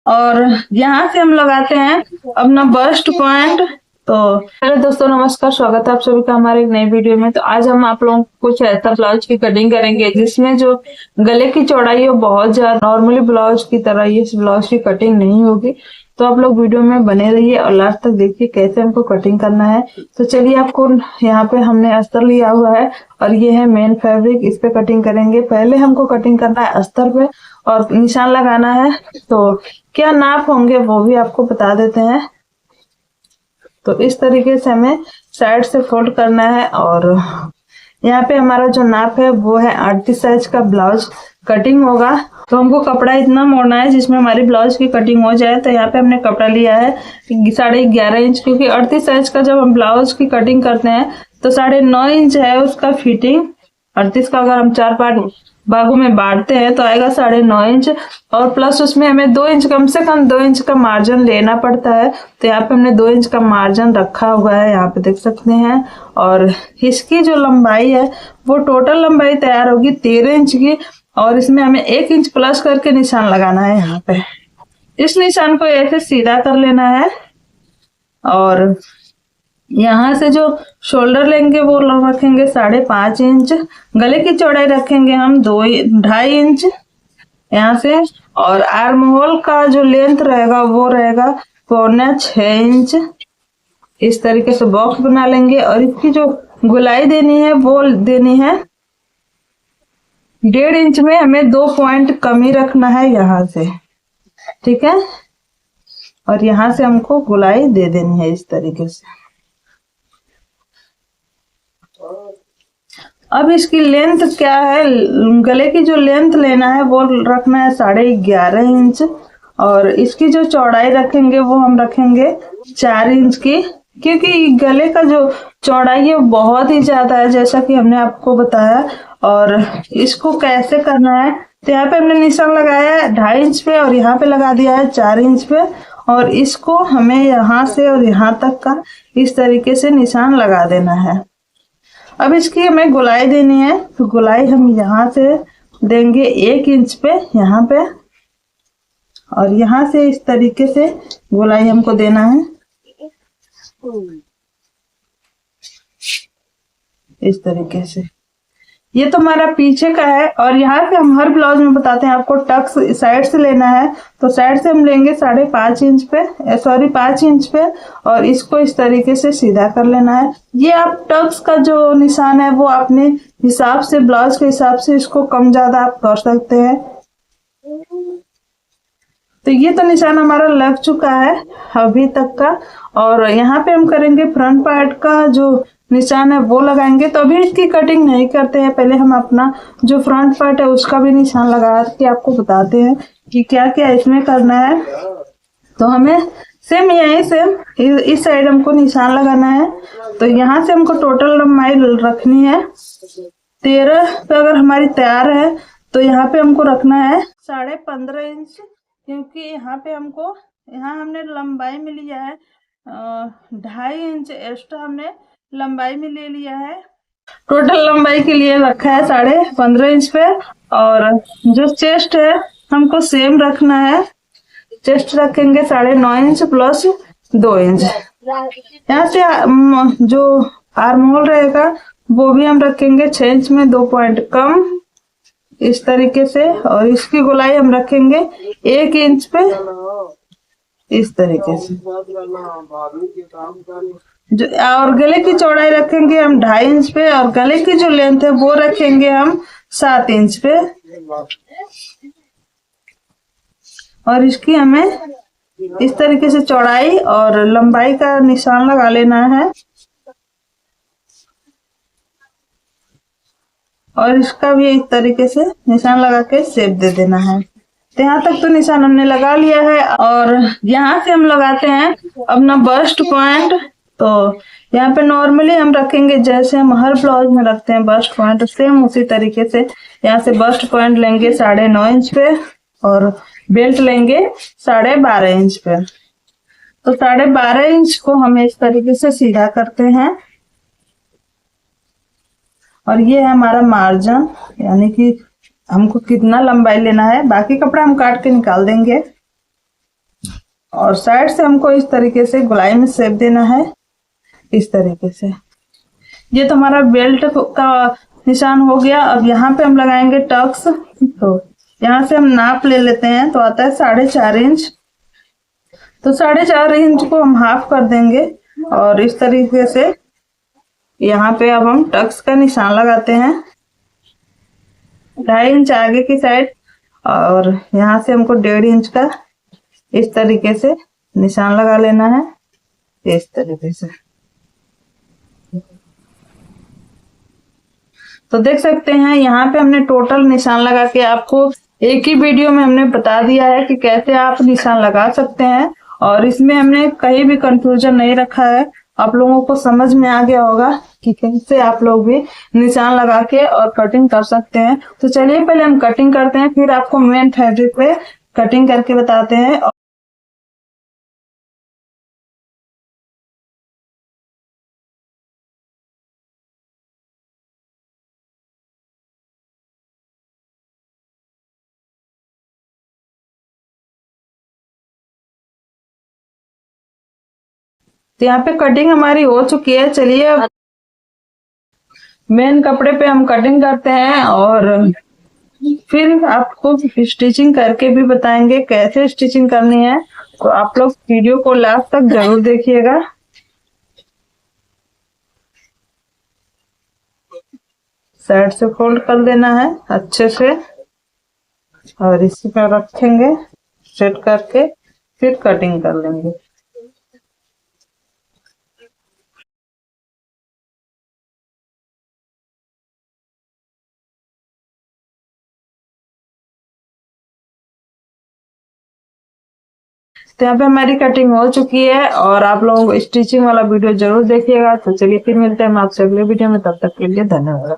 और यहाँ से हम लगाते हैं अपना बस्ट पॉइंट। तो हेलो दोस्तों, नमस्कार, स्वागत है आप सभी का हमारे एक नई वीडियो में। तो आज हम आप लोगों को कुछ ऐसा ब्लाउज की कटिंग करेंगे जिसमें जो गले की चौड़ाई है बहुत ज्यादा, नॉर्मली ब्लाउज की तरह ये ब्लाउज की कटिंग नहीं होगी। तो आप लोग वीडियो में बने रहिए और लास्ट तक देखिए कैसे हमको कटिंग करना है। तो चलिए, आपको यहाँ पे हमने अस्तर लिया हुआ है और ये है मेन फैब्रिक, इस पे कटिंग करेंगे। पहले हमको कटिंग करना है अस्तर पे और निशान लगाना है। तो क्या नाप होंगे वो भी आपको बता देते हैं। तो इस तरीके से हमें साइड से फोल्ड करना है और यहाँ पे हमारा जो नाप है वो है 38 साइज का ब्लाउज कटिंग होगा। तो हमको कपड़ा इतना मोड़ना है जिसमें हमारी ब्लाउज की कटिंग हो जाए। तो यहाँ पे हमने कपड़ा लिया है 11.5 इंच, क्योंकि 38 साइज का जब हम ब्लाउज की कटिंग करते हैं तो 9.5 इंच है उसका फिटिंग। 38 का अगर हम 4 पार्ट भागों में बांटते हैं तो आएगा 9.5 इंच, और प्लस उसमें हमें 2 इंच, कम से कम 2 इंच का मार्जिन लेना पड़ता है। तो यहाँ पे हमने 2 इंच का मार्जिन रखा हुआ है, यहाँ पे देख सकते हैं। और इसकी जो लंबाई है वो टोटल लंबाई तैयार होगी 13 इंच की, और इसमें हमें 1 इंच प्लस करके निशान लगाना है। यहाँ पे इस निशान को ऐसे सीधा कर लेना है और यहाँ से जो शोल्डर लेंगे वो रखेंगे 5.5 इंच। गले की चौड़ाई रखेंगे हम 2.5 इंच यहाँ से, और आर्म होल का जो लेंथ रहेगा वो रहेगा 6.25 इंच। इस तरीके से बॉक्स बना लेंगे और इसकी जो गोलाई देनी है वो देनी है 1.5 इंच में। हमें 2 पॉइंट कमी रखना है यहाँ से, ठीक है। और यहाँ से हमको गोलाई दे देनी है इस तरीके से। अब इसकी लेंथ क्या है, गले की जो लेंथ लेना है वो रखना है 11.5 इंच, और इसकी जो चौड़ाई रखेंगे वो हम रखेंगे 4 इंच की, क्योंकि गले का जो चौड़ाई है बहुत ही ज्यादा है जैसा कि हमने आपको बताया। और इसको कैसे करना है, तो यहाँ पे हमने निशान लगाया है 2.5 इंच पे और यहाँ पे लगा दिया है 4 इंच पे, और इसको हमें यहाँ से और यहाँ तक का इस तरीके से निशान लगा देना है। अब इसकी हमें गोलाई देनी है, तो गोलाई हम यहाँ से देंगे 1 इंच पे यहाँ पे, और यहाँ से इस तरीके से गोलाई हमको देना है इस तरीके से। ये तो हमारा पीछे का है, और यहाँ पे हम हर ब्लाउज में बताते हैं आपको टक्स साइड से लेना है। तो साइड से हम लेंगे 5.5 इंच पे, 5 इंच पे, और इसको इस तरीके से सीधा कर लेना है। ये आप टक्स का जो निशान है वो अपने हिसाब से, ब्लाउज के हिसाब से इसको कम ज्यादा आप कर सकते हैं। तो ये तो निशान हमारा लग चुका है अभी तक का, और यहाँ पे हम करेंगे फ्रंट पार्ट का जो निशान है वो लगाएंगे। तो अभी इसकी कटिंग नहीं करते हैं, पहले हम अपना जो फ्रंट पार्ट है उसका भी निशान लगा के आपको बताते हैं कि क्या क्या इसमें करना है। तो हमें सेम यही सेम इस साइड हमको निशान लगाना है। तो यहाँ से हमको टोटल लंबाई रखनी है 13। तो अगर हमारी तैयार है तो यहाँ पे हमको रखना है 15.5 इंच, क्योंकि यहाँ पे हमको, यहाँ हमने लंबाई में लिया है 2.5 इंच एक्स्ट्रा हमने लंबाई में ले लिया है। टोटल लंबाई के लिए रखा है 15.5 इंच पे, और जो चेस्ट है हमको सेम रखना है। चेस्ट रखेंगे 9.5 इंच प्लस 2 इंच। यहाँ से जो आर्म होल रहेगा वो भी हम रखेंगे 6 इंच में 2 पॉइंट कम इस तरीके से, और इसकी गोलाई हम रखेंगे 1 इंच पे इस तरीके से। जो और गले की चौड़ाई रखेंगे हम 2.5 इंच पे, और गले की जो लेंथ है वो रखेंगे हम 7 इंच पे, और इसकी हमें इस तरीके से चौड़ाई और लंबाई का निशान लगा लेना है, और इसका भी इस तरीके से निशान लगा के शेप दे देना है। तो यहाँ तक तो निशान हमने लगा लिया है, और यहाँ से हम लगाते हैं अपना बस्ट पॉइंट। तो यहाँ पे नॉर्मली हम रखेंगे जैसे हम हर ब्लाउज में रखते हैं बस्ट पॉइंट, सेम उसी तरीके से यहाँ से बस्ट पॉइंट लेंगे 9.5 इंच पे, और बेल्ट लेंगे 12.5 इंच पे। तो 12.5 इंच को हम इस तरीके से सीधा करते हैं, और ये है हमारा मार्जिन, यानी कि हमको कितना लंबाई लेना है। बाकी कपड़ा हम काट के निकाल देंगे। और साइड से हमको इस तरीके से गोलाई में शेप देना है, इस तरीके से। ये तो हमारा बेल्ट का निशान हो गया। अब यहाँ पे हम लगाएंगे टक्स। तो यहाँ से हम नाप ले लेते हैं, तो आता है 4.5 इंच। तो 4.5 इंच को हम हाफ कर देंगे और इस तरीके से यहाँ पे अब हम टक्स का निशान लगाते हैं 2.5 इंच आगे की साइड, और यहाँ से हमको 1.5 इंच का इस तरीके से निशान लगा लेना है, इस तरीके से। तो देख सकते हैं यहाँ पे हमने टोटल निशान लगा के आपको एक ही वीडियो में हमने बता दिया है कि कैसे आप निशान लगा सकते हैं, और इसमें हमने कहीं भी कंफ्यूजन नहीं रखा है। आप लोगों को समझ में आ गया होगा कि कैसे आप लोग भी निशान लगा के और कटिंग कर सकते हैं। तो चलिए पहले हम कटिंग करते हैं, फिर आपको मेन फैब्रिक पे कटिंग करके बताते हैं। तो यहाँ पे कटिंग हमारी हो चुकी है। चलिए अब मेन कपड़े पे हम कटिंग करते हैं और फिर आपको स्टिचिंग करके भी बताएंगे कैसे स्टिचिंग करनी है। तो आप लोग वीडियो को लास्ट तक जरूर देखिएगा। साइड से फोल्ड कर देना है अच्छे से और इसी पर रखेंगे सेट करके, फिर कटिंग कर लेंगे। तो यहाँ पे हमारी कटिंग हो चुकी है और आप लोग स्टिचिंग वाला वीडियो जरूर देखिएगा। तो चलिए फिर मिलते हैं हम आपसे अगले वीडियो में, तब तक के लिए धन्यवाद।